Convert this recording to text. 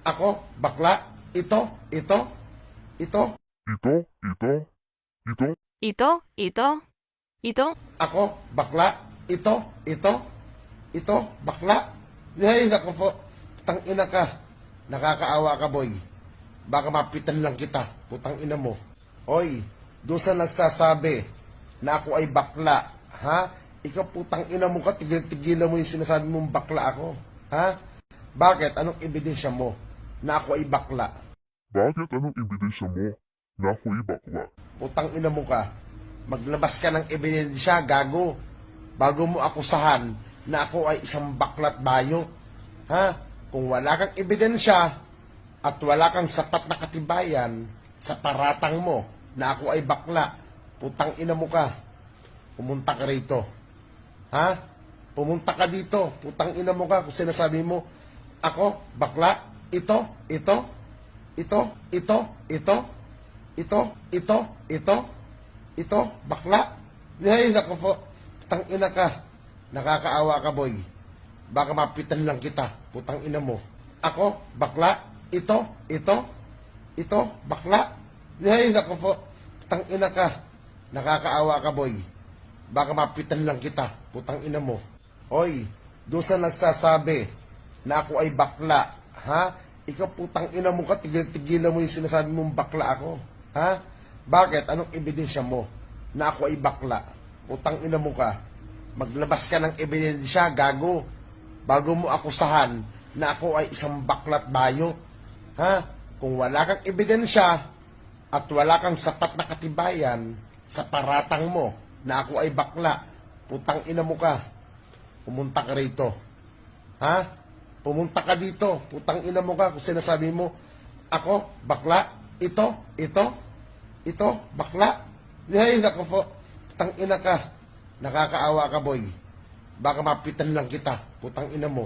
Ako, bakla. Ito. Ito, ito. Ako, bakla. Ito, bakla. Ay, naku po. Putang ina ka. Nakakaawa ka, boy. Baka mapitan lang kita. Putang ina mo. Oy, doon sa nagsasabi na ako ay bakla. Ha? Ikaw putang ina mo ka. Tigil-tigilan mo yung sinasabi mong bakla ako. Ha? Bakit? Anong ebidensya mo na ako ay bakla? Putang ina mo ka. Maglabas ka ng ebidensya, gago. Bago mo akusahan na ako ay isang baklat bayo. Ha? Kung wala kang ebidensya at wala kang sapat na katibayan sa paratang mo na ako ay bakla, putang ina mo ka. Pumunta ka rito. Ha? Pumunta ka dito. Putang ina mo ka kung sinasabi mo, ako, bakla, ito. Ito, bakla. Ay, naku po. Putang ina ka. Nakakaawa ka, boy. Baka mapitan lang kita. Putang ina mo. Ako, bakla. Ito, bakla. Ay, naku po. Putang ina ka. Nakakaawa ka, boy. Baka mapitan lang kita. Putang ina mo. Oy, doon sa nagsasabi na ako ay bakla. Ha? Ikaw putang ina mo ka. Tigil-tigilan mo yung sinasabi mong bakla ako. Ha? Bakit? Anong ebidensya mo na ako ay bakla? Putang ina mo ka. Maglabas ka ng ebidensya, gago. Bago mo akusahan na ako ay isang baklat bayo. Ha? Kung wala kang ebidensya at wala kang sapat na katibayan sa paratang mo na ako ay bakla, putang ina mo ka. Pumunta ka rito. Ha? Pumunta ka dito. Putang ina mo ka kung sinasabi mo, ako, bakla, ito, bakla. Ay, naku po. Putang ina ka. Nakakaawa ka, boy. Baka mapitan lang kita. Putang ina mo.